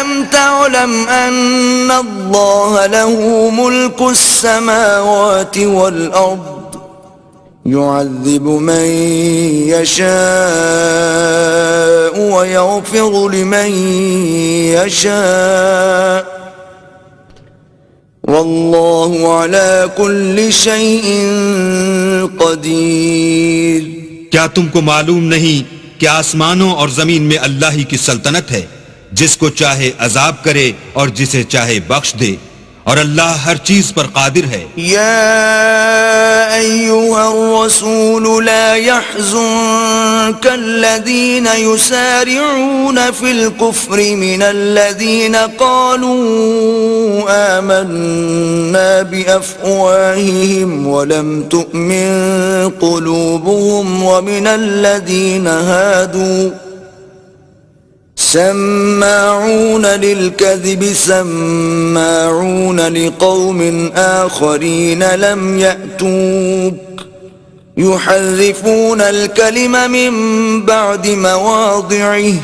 ألم تعلم أن الله له ملك السماوات والأرض يعذب من يشاء ويغفر لمن يشاء واللہ علی کل شیء قدیر۔ کیا تم کو معلوم نہیں کہ آسمانوں اور زمین میں اللہ ہی کی سلطنت ہے، جس کو چاہے عذاب کرے اور جسے چاہے بخش دے، اور اللہ ہر چیز پر قادر ہے۔ یا ایھا الرسول لا يحزنک الذین یسارعون فی الکفر من الذین قالوا آمنا بأفواہہم ولم تؤمن قلوبهم ومن الذین هادوا سماعون للكذب سماعون لقوم آخرين لم يأتوك يحرفون الكلم من بعد مواضعه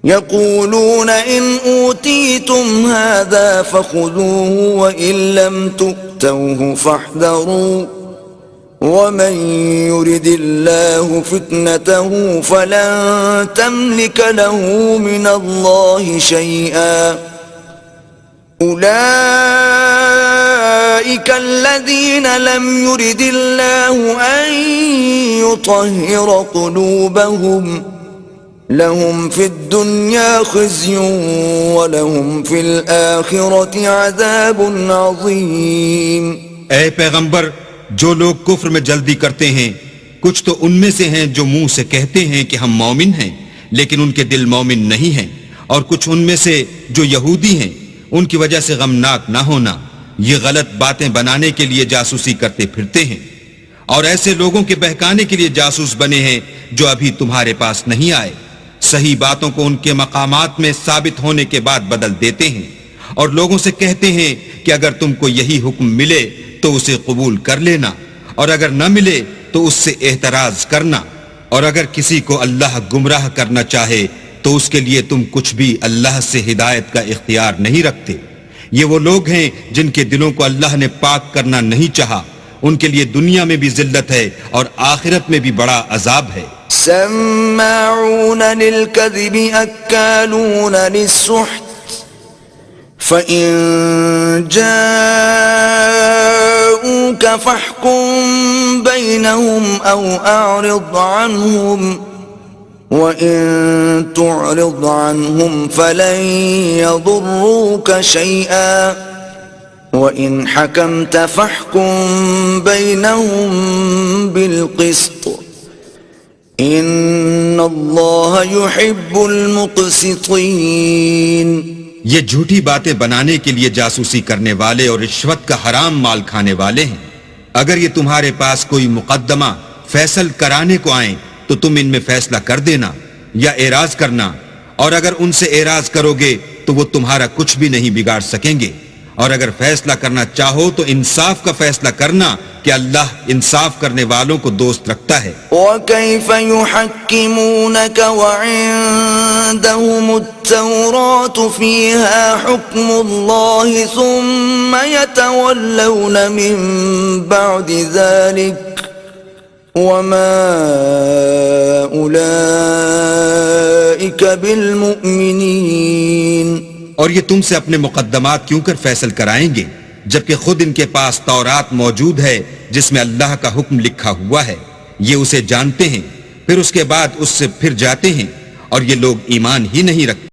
يقولون إن أوتيتم هذا فخذوه وإن لم تؤتوه فاحذروا ومن يرد الله فتنته فلن تملك له من الله شيئا أولئك الذين لم يرد الله أن يطهر قلوبهم لهم في الدنيا خزي ولهم في الآخرة عذاب عظيم۔ اے پیغمبر، جو لوگ کفر میں جلدی کرتے ہیں کچھ تو ان میں سے ہیں جو منہ سے کہتے ہیں کہ ہم مومن ہیں لیکن ان کے دل مومن نہیں ہیں، اور کچھ ان میں سے جو یہودی ہیں ان کی وجہ سے غمناک نہ ہونا، یہ غلط باتیں بنانے کے لیے جاسوسی کرتے پھرتے ہیں، اور ایسے لوگوں کے بہکانے کے لیے جاسوس بنے ہیں جو ابھی تمہارے پاس نہیں آئے، صحیح باتوں کو ان کے مقامات میں ثابت ہونے کے بعد بدل دیتے ہیں، اور لوگوں سے کہتے ہیں کہ اگر تم کو یہی حکم ملے تو اسے قبول کر لینا، اور اگر نہ ملے تو اس سے اعتراض کرنا، اور اگر کسی کو اللہ گمراہ کرنا چاہے تو اس کے لیے تم کچھ بھی اللہ سے ہدایت کا اختیار نہیں رکھتے۔ یہ وہ لوگ ہیں جن کے دلوں کو اللہ نے پاک کرنا نہیں چاہا، ان کے لیے دنیا میں بھی ذلت ہے اور آخرت میں بھی بڑا عذاب ہے۔ سماعون للكذب اکالون للسحت فَإِن جَاءُوكَ فَاحْكُم بَيْنَهُمْ أَوْ أَعْرِضْ عَنْهُمْ وَإِن تُعْرِضْ عَنْهُمْ فَلَن يَضُرُّوكَ شَيْئًا وَإِن حَكَمْتَ فَاحْكُم بَيْنَهُمْ بِالْقِسْطِ إِنَّ اللَّهَ يُحِبُّ الْمُقْسِطِينَ۔ یہ جھوٹی باتیں بنانے کے لیے جاسوسی کرنے والے اور رشوت کا حرام مال کھانے والے ہیں۔ اگر یہ تمہارے پاس کوئی مقدمہ فیصل کرانے کو آئیں تو تم ان میں فیصلہ کر دینا یا اعراض کرنا، اور اگر ان سے اعراض کرو گے تو وہ تمہارا کچھ بھی نہیں بگاڑ سکیں گے، اور اگر فیصلہ کرنا چاہو تو انصاف کا فیصلہ کرنا کہ اللہ انصاف کرنے والوں کو دوست رکھتا ہے۔ وَكَيْفَ يُحَكِّمُونَكَ وَعِندَهُمُ التَّوْرَاةُ فِيهَا حُكْمُ اللَّهِ ثُمَّ يَتَوَلَّوْنَ مِن بَعْدِ ذَلِكَ وَمَا أُولَئِكَ بِالْمُؤْمِنِينَ۔ اور یہ تم سے اپنے مقدمات کیوں کر فیصل کرائیں گے جبکہ خود ان کے پاس تورات موجود ہے جس میں اللہ کا حکم لکھا ہوا ہے، یہ اسے جانتے ہیں، پھر اس کے بعد اس سے پھر جاتے ہیں، اور یہ لوگ ایمان ہی نہیں رکھتے۔